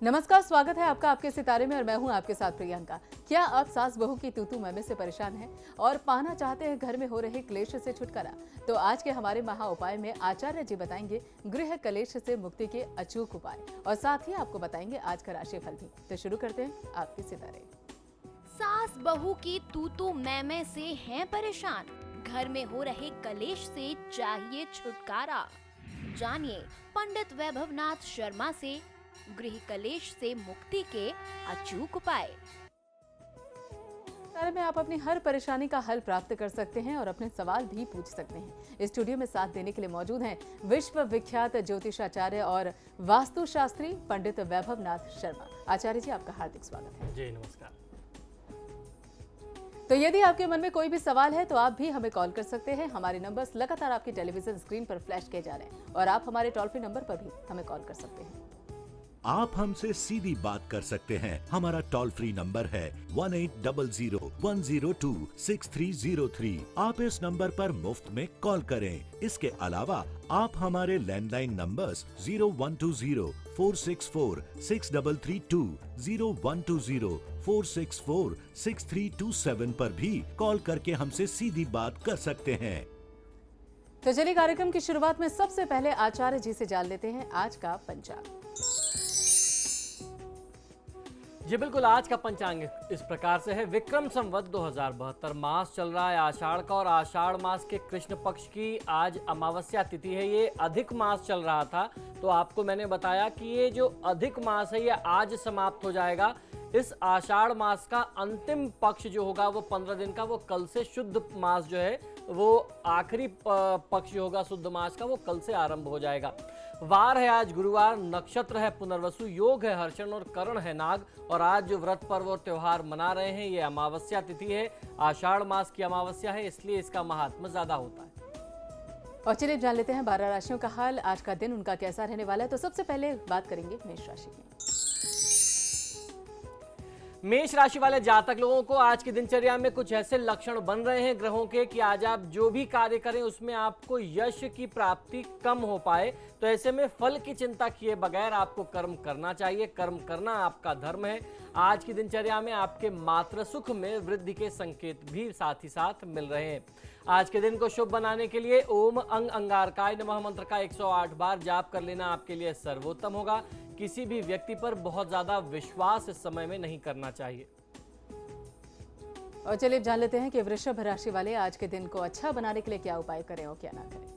नमस्कार, स्वागत है आपका आपके सितारे में और मैं हूं आपके साथ प्रियंका। क्या आप सास बहू की तू मैमे से परेशान हैं और पाना चाहते हैं घर में हो रहे क्लेश से छुटकारा? तो आज के हमारे महा उपाय में आचार्य जी बताएंगे गृह कलेश से मुक्ति के अचूक उपाय और साथ ही आपको बताएंगे आज का राशिफल भी। तो शुरू करते हैं आपके सितारे। सास बहू की तू मैमे से हैं परेशान, घर में हो रहे कलेश से चाहिए छुटकारा। जानिए पंडित वैभवनाथ शर्मा से गृह कलेश से मुक्ति के अचूक उपाय। सितारे में आप अपनी हर परेशानी का हल प्राप्त कर सकते हैं और अपने सवाल भी पूछ सकते हैं। इस स्टूडियो में साथ देने के लिए मौजूद हैं विश्व विख्यात ज्योतिषाचार्य और वास्तुशास्त्री पंडित वैभवनाथ शर्मा। आचार्य जी, आपका हार्दिक स्वागत है। जी नमस्कार। तो यदि आपके मन में कोई भी सवाल है तो आप भी हमें कॉल कर सकते हैं। हमारे नंबर्स लगातार आपकी टेलीविजन स्क्रीन पर फ्लैश किए जा रहे हैं और आप हमारे टोल फ्री नंबर पर भी हमें कॉल कर सकते हैं। आप हमसे सीधी बात कर सकते हैं। हमारा टोल फ्री नंबर है 1800-102-6303। आप इस नंबर पर मुफ्त में कॉल करें। इसके अलावा आप हमारे लैंडलाइन नंबर्स 0120-464-6332, 0120-464-6327 पर भी कॉल करके हमसे सीधी बात कर सकते हैं। तो चलिए कार्यक्रम की शुरुआत में सबसे पहले आचार्य जी से जान लेते हैं आज का पंचांग। जी बिल्कुल, आज का पंचांग इस प्रकार से है। विक्रम संवत 2072 मास चल रहा है आषाढ़ का और आषाढ़ मास के कृष्ण पक्ष की आज अमावस्या तिथि है। ये अधिक मास चल रहा था तो आपको मैंने बताया कि ये जो अधिक मास है ये आज समाप्त हो जाएगा। इस आषाढ़ मास का अंतिम पक्ष जो होगा वो 15 दिन का, वो कल से शुद्ध मास जो है वो आखिरी पक्ष जो होगा शुद्ध मास का वो कल से आरंभ हो जाएगा। वार है आज गुरुवार, नक्षत्र है पुनर्वसु, योग है हर्षण और करण है नाग। और आज जो व्रत पर्व और त्योहार मना रहे हैं ये अमावस्या तिथि है, आषाढ़ मास की अमावस्या है, इसलिए इसका महात्म्य ज्यादा होता है। और चलिए जान लेते हैं 12 राशियों का हाल, आज का दिन उनका कैसा रहने वाला है। तो सबसे पहले बात करेंगे मेष राशि की। मेष राशि वाले जातक लोगों को आज की दिनचर्या में कुछ ऐसे लक्षण बन रहे हैं ग्रहों के कि आज आप जो भी कार्य करें उसमें आपको यश की प्राप्ति कम हो पाए। तो ऐसे में फल की चिंता किए बगैर आपको कर्म करना चाहिए। कर्म करना आपका धर्म है। आज की दिनचर्या में आपके मातृ सुख में वृद्धि के संकेत भी साथ ही साथ मिल रहे हैं। आज के दिन को शुभ बनाने के लिए ओम अंग अंगारकाय नमः मंत्र का 108 बार जाप कर लेना आपके लिए सर्वोत्तम होगा। किसी भी व्यक्ति पर बहुत ज्यादा विश्वास इस समय में नहीं करना चाहिए। और चलिए जान लेते हैं कि वृषभ राशि वाले आज के दिन को अच्छा बनाने के लिए क्या उपाय करें और क्या ना करें।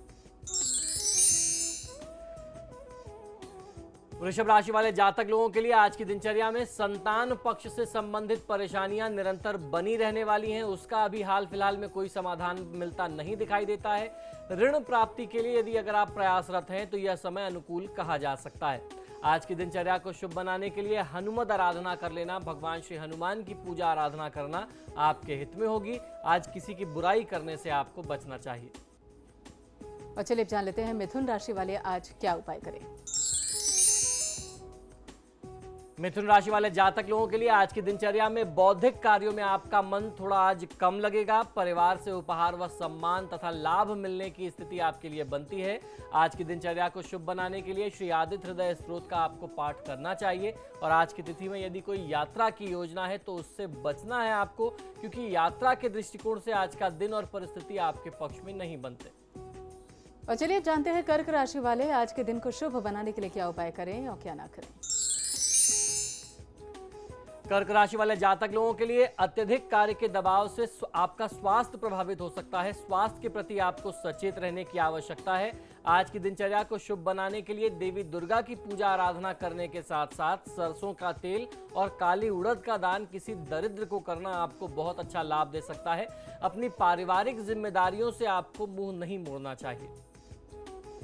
वृषभ राशि वाले जातक लोगों के लिए आज की दिनचर्या में संतान पक्ष से संबंधित परेशानियां निरंतर बनी रहने वाली हैं। उसका अभी हाल फिलहाल में कोई समाधान मिलता नहीं दिखाई देता है। ऋण प्राप्ति के लिए यदि अगर आप प्रयासरत हैं तो यह समय अनुकूल कहा जा सकता है। आज की दिनचर्या को शुभ बनाने के लिए हनुमत आराधना कर लेना, भगवान श्री हनुमान की पूजा आराधना करना आपके हित में होगी। आज किसी की बुराई करने से आपको बचना चाहिए। और चलिए जान लेते हैं मिथुन राशि वाले आज क्या उपाय करें। मिथुन राशि वाले जातक लोगों के लिए आज की दिनचर्या में बौद्धिक कार्यों में आपका मन थोड़ा आज कम लगेगा। परिवार से उपहार व सम्मान तथा लाभ मिलने की स्थिति आपके लिए बनती है। आज की दिनचर्या को शुभ बनाने के लिए श्री आदित्य हृदय स्तोत्र का आपको पाठ करना चाहिए। और आज की तिथि में यदि कोई यात्रा की योजना है तो उससे बचना है आपको, क्योंकि यात्रा के दृष्टिकोण से आज का दिन और परिस्थिति आपके पक्ष में नहीं बनते। और चलिए जानते हैं कर्क राशि वाले आज के दिन को शुभ बनाने के लिए क्या उपाय करें और क्या ना करें। कर्क राशि वाले जातक लोगों के लिए अत्यधिक कार्य के दबाव से आपका स्वास्थ्य प्रभावित हो सकता है। स्वास्थ्य के प्रति आपको सचेत रहने की आवश्यकता है। आज की दिनचर्या को शुभ बनाने के लिए देवी दुर्गा की पूजा आराधना करने के साथ साथ सरसों का तेल और काली उड़द का दान किसी दरिद्र को करना आपको बहुत अच्छा लाभ दे सकता है। अपनी पारिवारिक जिम्मेदारियों से आपको मुंह नहीं मोड़ना चाहिए।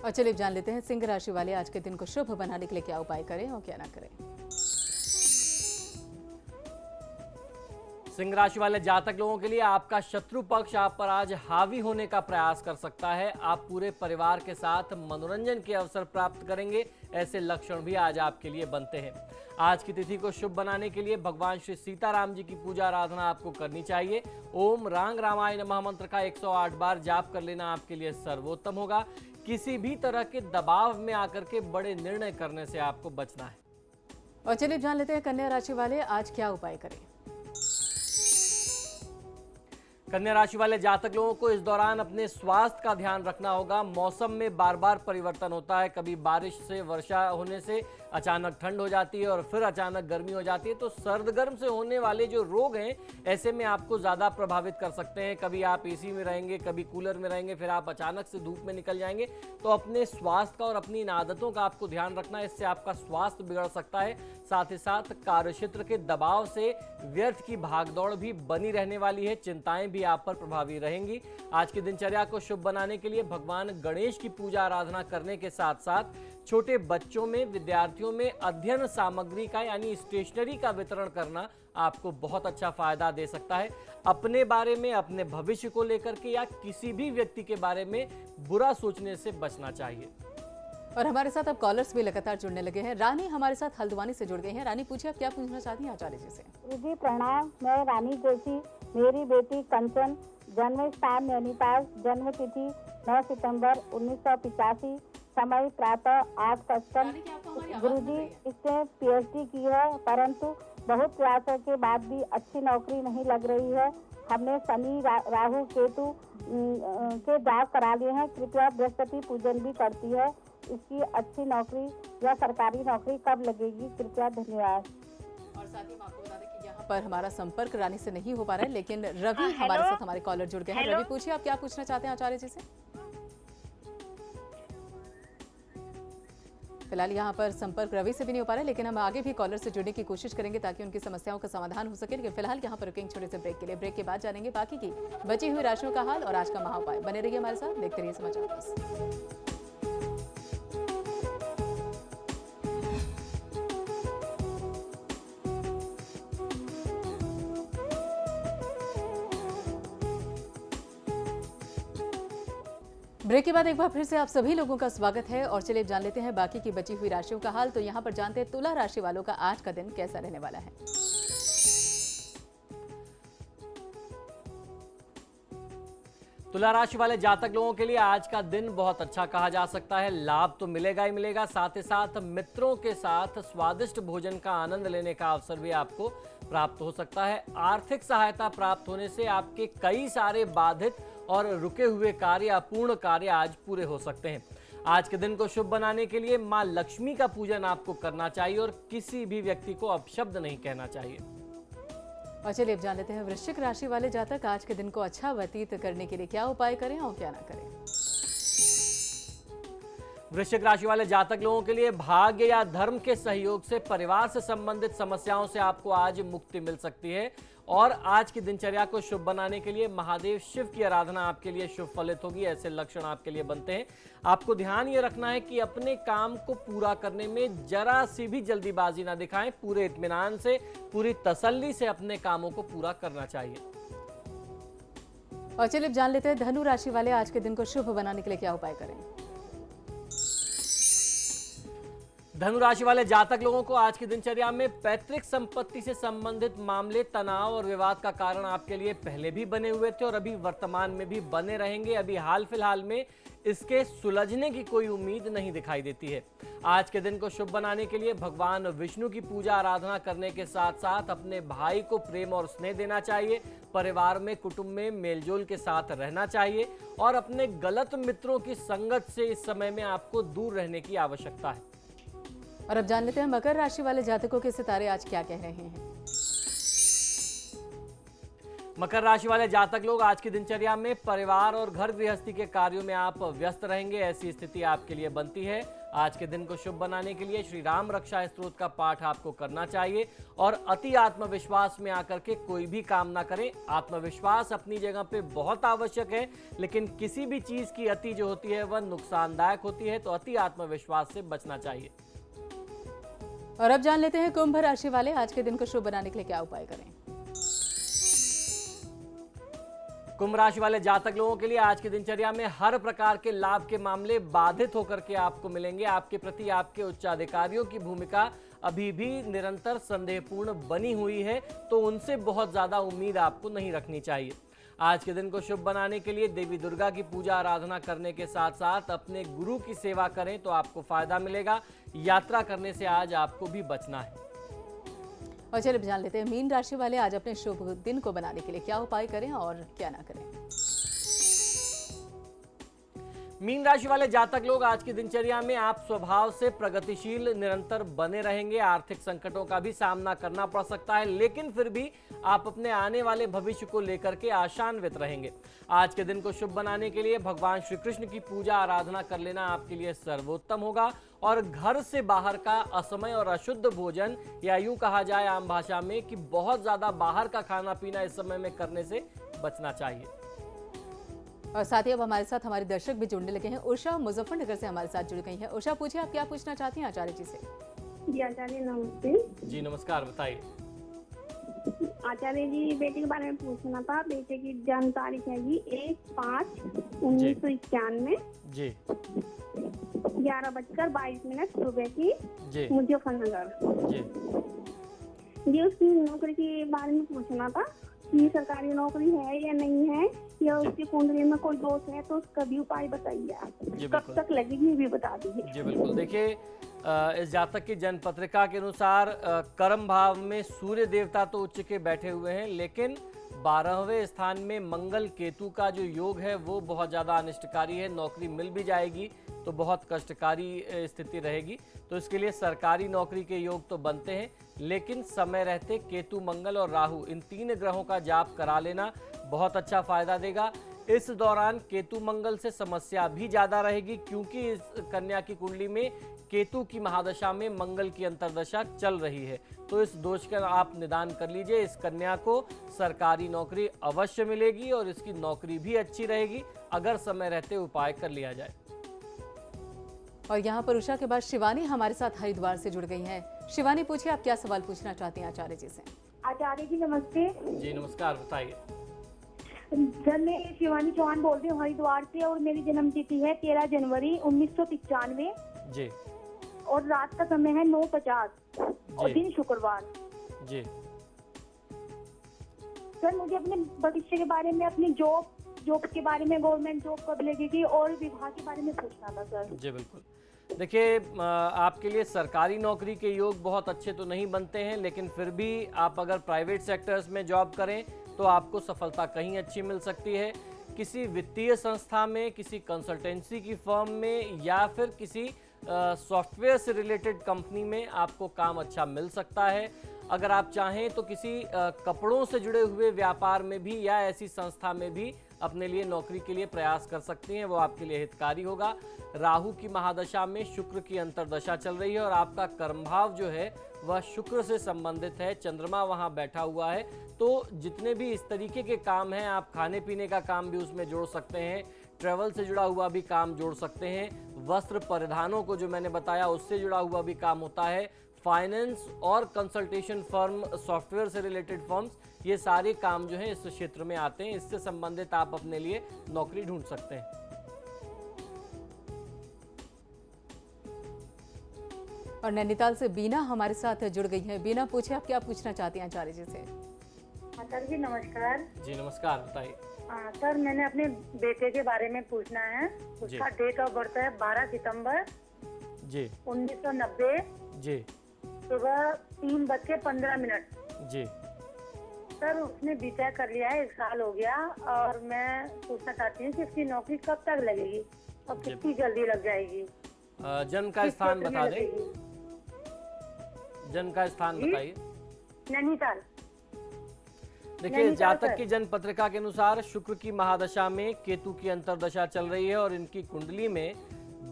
और चलिए जान लेते हैं सिंह राशि वाले आज के दिन को शुभ बनाने के लिए क्या उपाय करें और क्या ना करें। सिंह राशि वाले जातक लोगों के लिए आपका शत्रु पक्ष आप पर आज हावी होने का प्रयास कर सकता है। आप पूरे परिवार के साथ मनोरंजन के अवसर प्राप्त करेंगे, ऐसे लक्षण भी आज आपके लिए बनते हैं। आज की तिथि को शुभ बनाने के लिए भगवान श्री सीताराम जी की पूजा आराधना आपको करनी चाहिए। ओम रांग रामाय नमः मंत्र का 108 बार जाप कर लेना आपके लिए सर्वोत्तम होगा। किसी भी तरह के दबाव में आकर के बड़े निर्णय करने से आपको बचना है। और चलिए जान लेते हैं कन्या राशि वाले आज क्या उपाय करें। कन्या राशि वाले जातक लोगों को इस दौरान अपने स्वास्थ्य का ध्यान रखना होगा। मौसम में बार बार परिवर्तन होता है, कभी बारिश से वर्षा होने से अचानक ठंड हो जाती है और फिर अचानक गर्मी हो जाती है। तो सर्द गर्म से होने वाले जो रोग हैं ऐसे में आपको ज़्यादा प्रभावित कर सकते हैं। कभी आप एसी में रहेंगे, कभी कूलर में रहेंगे, फिर आप अचानक से धूप में निकल जाएंगे। तो अपने स्वास्थ्य का और अपनी इन आदतों का आपको ध्यान रखना है, इससे आपका स्वास्थ्य बिगड़ सकता है। साथ ही साथ कार्यक्षेत्र के दबाव से व्यर्थ की भागदौड़ भी बनी रहने वाली है, चिंताएं भी आप पर प्रभावी रहेंगी। आज की दिनचर्या को शुभ बनाने के लिए भगवान गणेश की पूजा आराधना करने के साथ साथ छोटे बच्चों में, विद्यार्थियों में अध्ययन सामग्री का यानी स्टेशनरी का वितरण करना आपको बहुत अच्छा फायदा दे सकता है। अपने बारे में, अपने भविष्य को लेकर के या किसी भी व्यक्ति के बारे में बुरा सोचने से बचना चाहिए। और हमारे साथ अब कॉलर्स भी लगातार जुड़ने लगे हैं। रानी हमारे साथ हल्द्वानी से जुड़ गई हैं। रानी पूछिए, आप क्या पूछना चाहती हैं आचार्य जी से। जी प्रणाम, मैं रानी जोशी, मेरी बेटी कंचन, जन्म स्थान नैनीताल, जन्म तिथि 9 सितंबर 1985, समय प्रातः 8:55। गुरुजी, इसने पीएचडी की है परंतु बहुत प्रयासों के बाद भी अच्छी नौकरी नहीं लग रही है। हमने शनि राहु केतु के जाप करा लिए हैं। कृपया बृहस्पति पूजन भी करती है। इसकी अच्छी नौकरी या सरकारी नौकरी कब लगेगी, कृपया धन्यवाद। और साथ ही हम आपको बता दें कि यहाँ पर हमारा संपर्क रानी से नहीं हो पा रहा है, लेकिन रवि हमारे साथ हमारे कॉलर जुड़ गए हैं। रवि पूछिए, आप क्या पूछना चाहते हैं आचार्य जी से। फिलहाल यहाँ पर संपर्क रवि से भी नहीं हो पा रहा है, लेकिन हम आगे भी कॉलर से जुड़ने की कोशिश करेंगे ताकि उनकी समस्याओं का समाधान हो सके। लेकिन फिलहाल यहाँ पर रुकेंगे छोटे से ब्रेक के लिए। ब्रेक के बाद जानेंगे बाकी की बची हुई राशियों का हाल और आज का महाउपाय। बने रहिए हमारे साथ, देखते रहिए समाचार प्लस। ब्रेक के बाद एक बार फिर से आप सभी लोगों का स्वागत है और चलिए जान लेते हैं बाकी की बची हुई राशियों का हाल। तो यहाँ पर जानते हैं तुला राशि वालों का आज का दिन कैसा रहने वाला है। तुला राशि वाले जातक लोगों के लिए आज का दिन बहुत अच्छा कहा जा सकता है। लाभ तो मिलेगा ही मिलेगा, साथ ही साथ मित्रों के साथ स्वादिष्ट भोजन का आनंद लेने का अवसर भी आपको प्राप्त हो सकता है। आर्थिक सहायता प्राप्त होने से आपके कई सारे बाधित और रुके हुए कार्य, अपूर्ण कार्य आज पूरे हो सकते हैं। आज के दिन को शुभ बनाने के लिए मां लक्ष्मी का पूजन आपको करना चाहिए और किसी भी व्यक्ति को अपशब्द नहीं कहना चाहिए। और चलिए अब जान लेते हैं वृश्चिक राशि वाले जातक आज के दिन को अच्छा व्यतीत करने के लिए क्या उपाय करें और क्या ना करें। वृश्चिक राशि वाले जातक लोगों के लिए भाग्य या धर्म के सहयोग से परिवार से संबंधित समस्याओं से आपको आज मुक्ति मिल सकती है। और आज की दिनचर्या को शुभ बनाने के लिए महादेव शिव की आराधना आपके लिए शुभ फलित होगी, ऐसे लक्षण आपके लिए बनते हैं। आपको ध्यान ये रखना है कि अपने काम को पूरा करने में जरा सी भी जल्दीबाजी ना दिखाएं। पूरे इत्मीनान से, पूरी तसल्ली से अपने कामों को पूरा करना चाहिए। और चलिए जान लेते हैं धनु राशि वाले आज के दिन को शुभ बनाने के लिए क्या उपाय करें। धनु राशि वाले जातक लोगों को आज की दिनचर्या में पैतृक संपत्ति से संबंधित मामले तनाव और विवाद का कारण आपके लिए पहले भी बने हुए थे और अभी वर्तमान में भी बने रहेंगे। अभी हाल फिलहाल में इसके सुलझने की कोई उम्मीद नहीं दिखाई देती है। आज के दिन को शुभ बनाने के लिए भगवान विष्णु की पूजा आराधना करने के साथ साथ अपने भाई को प्रेम और स्नेह देना चाहिए। परिवार में, कुटुंब में मेलजोल के साथ रहना चाहिए और अपने गलत मित्रों की संगत से इस समय में आपको दूर रहने की आवश्यकता है। और अब जान लेते हैं मकर राशि वाले जातकों के सितारे आज क्या कह रहे हैं। मकर राशि वाले जातक लोग आज की दिनचर्या में परिवार और घर गृहस्थी के कार्यों में आप व्यस्त रहेंगे, ऐसी स्थिति आपके लिए बनती है। आज के दिन को शुभ बनाने के लिए श्री राम रक्षा स्तोत्र का पाठ आपको करना चाहिए और अति आत्मविश्वास में आकर के कोई भी काम ना करें। आत्मविश्वास अपनी जगह पे बहुत आवश्यक है, लेकिन किसी भी चीज की अति जो होती है वह नुकसानदायक होती है, तो अति आत्मविश्वास से बचना चाहिए। और अब जान लेते हैं कुंभ राशि वाले आज के दिन को शुभ बनाने के लिए क्या उपाय करें। कुंभ राशि वाले जातक लोगों के लिए आज की दिनचर्या में हर प्रकार के लाभ के मामले बाधित होकर के आपको मिलेंगे। आपके प्रति आपके उच्चाधिकारियों की भूमिका अभी भी निरंतर संदेहपूर्ण बनी हुई है, तो उनसे बहुत ज्यादा उम्मीद आपको नहीं रखनी चाहिए। आज के दिन को शुभ बनाने के लिए देवी दुर्गा की पूजा आराधना करने के साथ साथ अपने गुरु की सेवा करें तो आपको फायदा मिलेगा। यात्रा करने से आज आपको भी बचना है। और चलिए जान लेते हैं मीन राशि वाले आज अपने शुभ दिन को बनाने के लिए क्या उपाय करें और क्या ना करें। मीन राशि वाले जातक लोग आज की दिनचर्या में आप स्वभाव से प्रगतिशील निरंतर बने रहेंगे। आर्थिक संकटों का भी सामना करना पड़ सकता है, लेकिन फिर भी आप अपने आने वाले भविष्य को लेकर के आशान्वित रहेंगे। आज के दिन को शुभ बनाने के लिए भगवान श्री कृष्ण की पूजा आराधना कर लेना आपके लिए सर्वोत्तम होगा। और घर से बाहर का असमय और अशुद्ध भोजन, या यूं कहा जाए आम भाषा में कि बहुत ज्यादा बाहर का खाना पीना इस समय में करने से बचना चाहिए। और साथ ही अब हमारे साथ हमारे दर्शक भी जुड़ने लगे हैं। उषा मुजफ्फरनगर से हमारे साथ जुड़ गई हैं। उषा, पूछिए आप क्या पूछना चाहती हैं आचार्य जी से। जी आचार्य नमस्ते। जी नमस्कार, बताइए। आचार्य जी, बेटे के बारे में पूछना था। बेटे की जन्म तारीख है जी 1/5/1991। जी 11:22 सुबह की, जी मुजफ्फरनगर। जी जी उसकी नौकरी के बारे में पूछना था कि सरकारी नौकरी है या नहीं है, या उसकी कुंडली में कोई दोष है तो उसका भी उपाय बताइए आप। जी, कब बिल्कुल। तक लगेगी ये भी बता दीजिए। जी बिल्कुल। देखिए, इस जातक की जन्म पत्रिका के अनुसार कर्म भाव में सूर्य देवता तो उच्च के बैठे हुए हैं, लेकिन 12वें स्थान में मंगल केतु का जो योग है वो बहुत ज़्यादा अनिष्टकारी है। नौकरी मिल भी जाएगी तो बहुत कष्टकारी स्थिति रहेगी। तो इसके लिए सरकारी नौकरी के योग तो बनते हैं, लेकिन समय रहते केतु, मंगल और राहु, इन 3 ग्रहों का जाप करा लेना बहुत अच्छा फायदा देगा। इस दौरान केतु मंगल से समस्या भी ज़्यादा रहेगी, क्योंकि इस कन्या की कुंडली में केतु की महादशा में मंगल की अंतर्दशा चल रही है। तो इस दोष का आप निदान कर लीजिए। इस कन्या को सरकारी नौकरी अवश्य मिलेगी और इसकी नौकरी भी अच्छी रहेगी, अगर समय रहते उपाय कर लिया जाए। और यहाँ पर उषा के बाद शिवानी हमारे साथ हरिद्वार से जुड़ गई हैं। शिवानी, पूछिए आप क्या सवाल पूछना चाहती हैं आचार्य जी से। आचार्य जी नमस्ते। जी नमस्कार, बताइए। सर, मैं शिवानी चौहान बोल रही हूँ हरिद्वार से, और मेरी जन्म तिथि है 13 जनवरी 1995 जी और रात का समय है 9:50 और जी। दिन शुक्रवार। जी सर, मुझे अपने भविष्य के बारे में, अपनी जॉब के बारे में, गवर्नमेंट जॉब कब लगेगी और विवाह के बारे में पूछना था सर। जी बिल्कुल। देखिए, आपके लिए सरकारी नौकरी के योग बहुत अच्छे तो नहीं बनते हैं, लेकिन फिर भी आप अगर प्राइवेट सेक्टर्स में जॉब करें तो आपको सफलता कहीं अच्छी मिल सकती है। किसी वित्तीय संस्था में, किसी कंसल्टेंसी की फर्म में, या फिर किसी सॉफ्टवेयर से रिलेटेड कंपनी में आपको काम अच्छा मिल सकता है। अगर आप चाहें तो किसी कपड़ों से जुड़े हुए व्यापार में भी या ऐसी संस्था में भी अपने लिए नौकरी के लिए प्रयास कर सकती हैं, वो आपके लिए हितकारी होगा। राहु की महादशा में शुक्र की अंतर्दशा चल रही है और आपका कर्मभाव जो है वह शुक्र से संबंधित है। चंद्रमा वहां बैठा हुआ है, तो जितने भी इस तरीके के काम हैं, आप खाने पीने का काम भी उसमें जोड़ सकते हैं, ट्रैवल से जुड़ा हुआ भी काम जोड़ सकते हैं, वस्त्र परिधानों को जो मैंने बताया उससे जुड़ा हुआ भी काम होता है, फाइनेंस और कंसल्टेशन फर्म, सॉफ्टवेयर से रिलेटेड फर्म्स, ये सारे काम जो हैं इस क्षेत्र में आते हैं। इससे संबंधित आप अपने लिए नौकरी ढूंढ सकते हैं। और नैनीताल से बीना हमारे साथ जुड़ गई है। बीना, पूछिए आप क्या पूछना चाहती हैं आचार्य जी से। सर जी नमस्कार। जी नमस्कार, बताइए। सर, मैंने अपने बेटे के बारे में पूछना है। उसका डेट ऑफ बर्थ है 12 सितंबर जी 1990 जी सुबह 3:15। जी सर, उसने बीटेक कर लिया है, 1 साल हो गया, और मैं पूछना चाहती हूँ कि इसकी नौकरी कब तक लगेगी और कितनी जल्दी लग जाएगी। जन्म का किस स्थान क्षेत्र में बता दें। लगेगी? जन्म का स्थान जी? बताइए। नैनीताल। देखिए, नैनीताल जातक सर। की जन्म पत्रिका के अनुसार शुक्र की महादशा में केतु की अंतर्दशा चल रही है और इनकी कुंडली में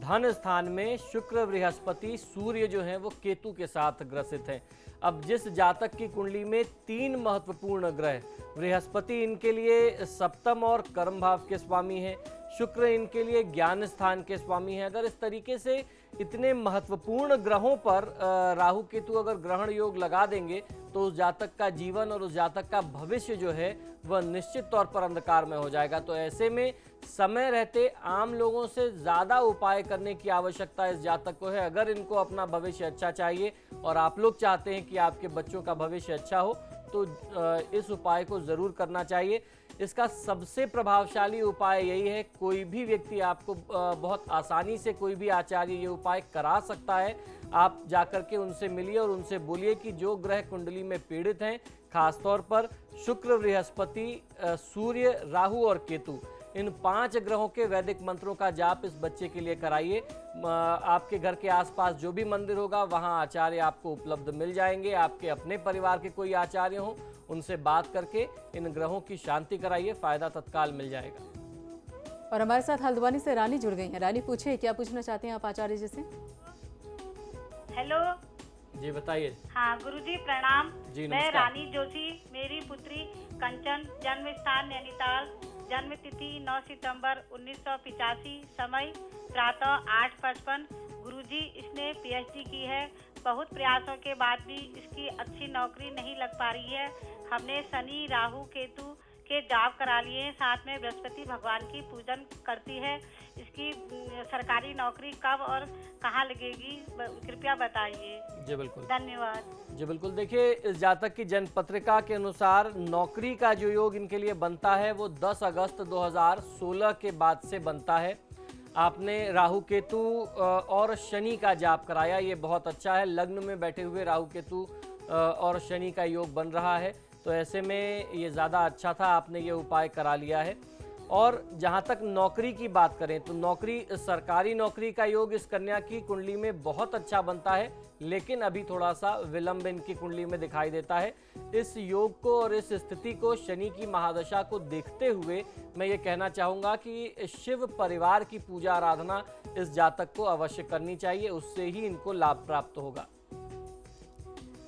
धन स्थान में शुक्र, बृहस्पति, सूर्य जो हैं वो केतु के साथ ग्रसित हैं। अब जिस जातक की कुंडली में 3 महत्वपूर्ण ग्रह, बृहस्पति इनके लिए सप्तम और कर्म भाव के स्वामी हैं, शुक्र इनके लिए ज्ञान स्थान के स्वामी हैं। अगर इस तरीके से इतने महत्वपूर्ण ग्रहों पर राहु केतु अगर ग्रहण योग लगा देंगे तो उस जातक का जीवन और उस जातक का भविष्य जो है वह निश्चित तौर पर अंधकार में हो जाएगा। तो ऐसे में समय रहते आम लोगों से ज़्यादा उपाय करने की आवश्यकता इस जातक को है। अगर इनको अपना भविष्य अच्छा चाहिए और आप लोग चाहते हैं कि आपके बच्चों का भविष्य अच्छा हो, तो इस उपाय को ज़रूर करना चाहिए। इसका सबसे प्रभावशाली उपाय यही है, कोई भी व्यक्ति आपको बहुत आसानी से कोई भी आचार्य ये उपाय करा सकता है। आप जाकर के उनसे मिलिए और उनसे बोलिए कि जो ग्रह कुंडली में पीड़ित हैं, खासतौर पर शुक्र, बृहस्पति, सूर्य, राहु और केतु, इन 5 ग्रहों के वैदिक मंत्रों का जाप इस बच्चे के लिए कराइए। आपके घर के आसपास जो भी मंदिर होगा वहां आचार्य आपको उपलब्ध मिल जाएंगे। आपके अपने परिवार के कोई आचार्य हों, उनसे बात करके इन ग्रहों की शांति कराइए, फायदा तत्काल मिल जाएगा। और हमारे साथ हल्द्वानी से रानी जुड़ गई हैं। रानी, पूछिए क्या पूछना चाहते हैं आप आचार्य जी से? हेलो जी बताइए। हाँ गुरुजी प्रणाम। जी मैं नमस्कार। रानी जोशी, मेरी पुत्री कंचन, जन्म स्थान नैनीताल, जन्म तिथि 9 सितंबर 1985, समय प्रातः 8:55। गुरुजी इसने पीएचडी की है, बहुत प्रयासों के बाद भी इसकी अच्छी नौकरी नहीं लग पा रही है। हमने शनि, राहु, केतु के जाप करा लिए हैं, साथ में बृहस्पति भगवान की पूजन करती है। इसकी सरकारी नौकरी कब और कहाँ लगेगी, कृपया बताइए। जी बिल्कुल, धन्यवाद। जी बिल्कुल। देखिए, इस जातक की जन्म पत्रिका के अनुसार नौकरी का जो योग इनके लिए बनता है वो 10 अगस्त 2016 के बाद से बनता है। आपने राहु केतु और शनि का जाप कराया, ये बहुत अच्छा है। लग्न में बैठे हुए राहु केतु और शनि का योग बन रहा है, तो ऐसे में ये ज़्यादा अच्छा था, आपने ये उपाय करा लिया है। और जहाँ तक नौकरी की बात करें तो नौकरी, सरकारी नौकरी का योग इस कन्या की कुंडली में बहुत अच्छा बनता है, लेकिन अभी थोड़ा सा विलंब इनकी कुंडली में दिखाई देता है। इस योग को और इस स्थिति को, शनि की महादशा को देखते हुए मैं ये कहना चाहूँगा कि शिव परिवार की पूजा आराधना इस जातक को अवश्य करनी चाहिए, उससे ही इनको लाभ प्राप्त होगा।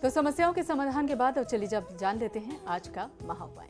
तो समस्याओं के समाधान के बाद अब चलिए जब जान लेते हैं आज का महाउपाय।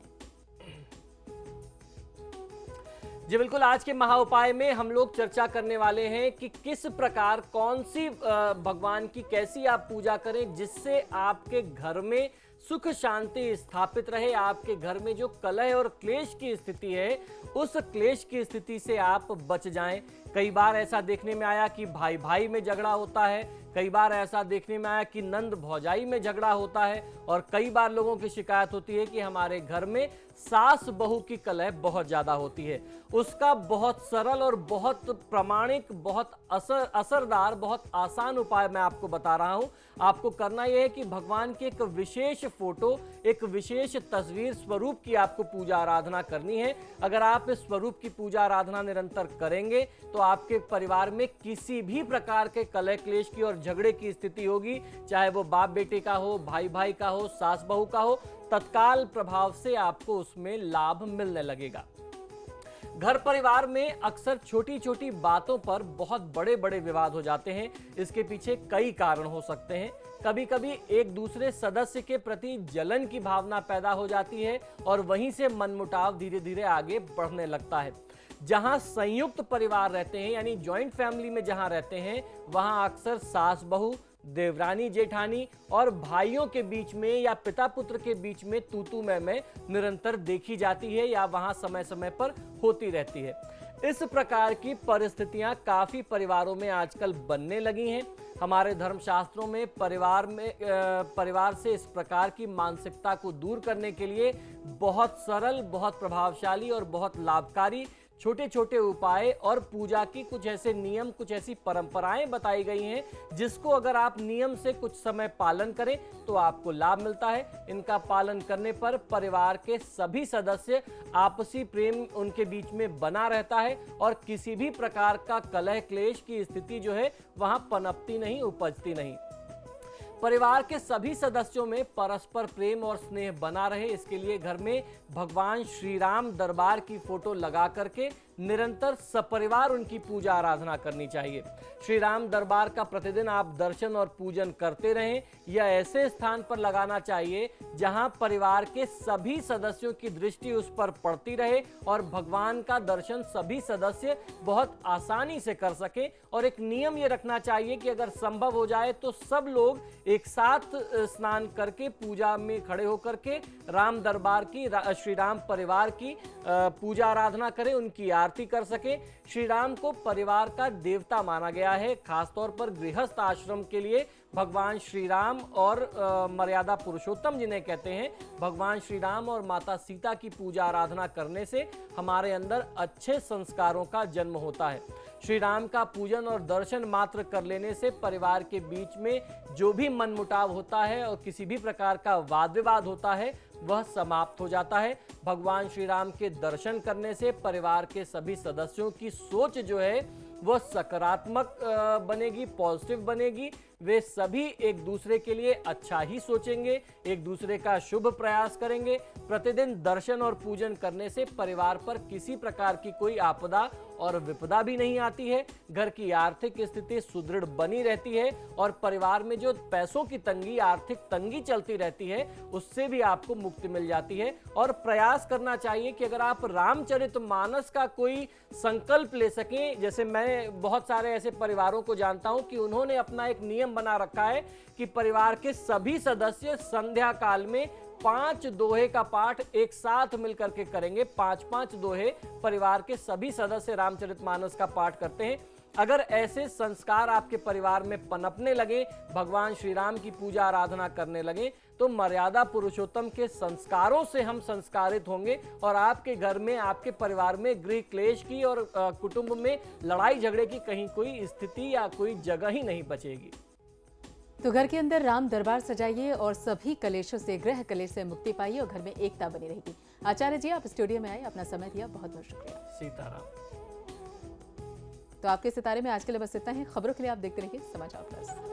जी बिल्कुल, आज के महाउपाय में हम लोग चर्चा करने वाले हैं कि किस प्रकार, कौन सी भगवान की कैसी आप पूजा करें जिससे आपके घर में सुख शांति स्थापित रहे, आपके घर में जो कलह और क्लेश की स्थिति है उस क्लेश की स्थिति से आप बच जाएं। कई बार ऐसा देखने में आया कि भाई भाई में झगड़ा होता है, कई बार ऐसा देखने में आया कि नंद भौजाई में झगड़ा होता है, और कई बार लोगों की शिकायत होती है कि हमारे घर में सास बहू की कलह बहुत ज्यादा होती है। उसका बहुत सरल और बहुत प्रामाणिक, बहुत असरदार, बहुत आसान उपाय मैं आपको बता रहा हूं। आपको करना यह है कि भगवान की एक विशेष फोटो, एक विशेष तस्वीर, स्वरूप की आपको पूजा आराधना करनी है। अगर आप इस स्वरूप की पूजा आराधना निरंतर करेंगे तो आपके परिवार में किसी भी प्रकार के कलह क्लेश की और झगड़े की स्थिति होगी, चाहे वो बाप बेटे का हो, भाई भाई का हो, सास बहू का हो, तत्काल प्रभाव से आपको उसमें लाभ मिलने लगेगा। घर परिवार में अक्सर छोटी छोटी बातों पर बहुत बड़े बड़े विवाद हो जाते हैं। इसके पीछे कई कारण हो सकते हैं। कभी कभी एक दूसरे सदस्य के प्रति जलन की भावना पैदा हो जाती है और वहीं से मनमुटाव धीरे धीरे आगे बढ़ने लगता है। जहां संयुक्त परिवार रहते हैं, यानी जॉइंट फैमिली में जहां रहते हैं, वहां अक्सर सास बहू, देवरानी जेठानी और भाइयों के बीच में या पिता पुत्र के बीच में तू मैं निरंतर देखी जाती है या वहां समय समय पर होती रहती है। इस प्रकार की परिस्थितियां काफी परिवारों में आजकल बनने लगी हैं। हमारे धर्मशास्त्रों में परिवार से इस प्रकार की मानसिकता को दूर करने के लिए बहुत सरल, बहुत प्रभावशाली और बहुत लाभकारी छोटे छोटे उपाय और पूजा की कुछ ऐसे नियम, कुछ ऐसी परंपराएं बताई गई हैं जिसको अगर आप नियम से कुछ समय पालन करें तो आपको लाभ मिलता है। इनका पालन करने पर परिवार के सभी सदस्य, आपसी प्रेम उनके बीच में बना रहता है और किसी भी प्रकार का कलह क्लेश की स्थिति जो है वहां पनपती नहीं, उपजती नहीं। परिवार के सभी सदस्यों में परस्पर प्रेम और स्नेह बना रहे, इसके लिए घर में भगवान श्री राम दरबार की फोटो लगा करके निरंतर सपरिवार उनकी पूजा आराधना करनी चाहिए। श्री राम दरबार का प्रतिदिन आप दर्शन और पूजन करते रहें। यह ऐसे स्थान पर लगाना चाहिए जहां परिवार के सभी सदस्यों की दृष्टि उस पर पड़ती रहे और भगवान का दर्शन सभी सदस्य बहुत आसानी से कर सके। और एक नियम ये रखना चाहिए कि अगर संभव हो जाए तो सब लोग एक साथ स्नान करके पूजा में खड़े होकर के राम दरबार की, श्री राम परिवार की पूजा आराधना करें, उनकी आरती कर सके। श्री राम को परिवार का देवता माना गया है। खासतौर पर गृहस्थ आश्रम के लिए भगवान श्री राम और मर्यादा पुरुषोत्तम जिन्हें कहते हैं, भगवान श्री राम और माता सीता की पूजा आराधना करने से हमारे अंदर अच्छे संस्कारों का जन्म होता है। श्री राम का पूजन और दर्शन मात्र कर लेने से परिवार के बीच में जो भी मनमुटाव होता है और किसी भी प्रकार का वाद विवाद होता है वह समाप्त हो जाता है। भगवान श्री राम के दर्शन करने से परिवार के सभी सदस्यों की सोच जो है वह सकारात्मक बनेगी, पॉजिटिव बनेगी। वे सभी एक दूसरे के लिए अच्छा ही सोचेंगे, एक दूसरे का शुभ प्रयास करेंगे। प्रतिदिन दर्शन और पूजन करने से परिवार पर किसी प्रकार की कोई आपदा और विपदा भी नहीं आती है। घर की आर्थिक स्थिति सुदृढ़ बनी रहती है और परिवार में जो पैसों की तंगी, आर्थिक तंगी चलती रहती है उससे भी आपको मुक्ति मिल जाती है। और प्रयास करना चाहिए कि अगर आप रामचरितमानस का कोई संकल्प ले सकें, जैसे मैं बहुत सारे ऐसे परिवारों को जानता हूं कि उन्होंने अपना एक नियम बना रखा है कि परिवार के सभी सदस्य संध्या काल में 5 दोहे का पाठ एक साथ मिलकर के करेंगे। 5-5 दोहे परिवार के सभी सदस्य रामचरितमानस का पाठ करते हैं। अगर ऐसे संस्कार आपके परिवार में पनपने लगे, भगवान श्री राम की पूजा आराधना करने लगे, तो मर्यादा पुरुषोत्तम के संस्कारों से हम संस्कारित होंगे और आपके घर में, आपके परिवार में गृह क्लेश की और कुटुंब में लड़ाई झगड़े की कहीं कोई स्थिति या कोई जगह ही नहीं बचेगी। तो घर के अंदर राम दरबार सजाइए और सभी कलेशों से, गृह कलेश से मुक्ति पाइए और घर में एकता बनी रहेगी। आचार्य जी, आप स्टूडियो में आए, अपना समय दिया, बहुत बहुत शुक्रिया। सीताराम। तो आपके सितारे में आज के लिए बस इतना ही। खबरों के लिए आप देखते रहिए समाचार प्लस।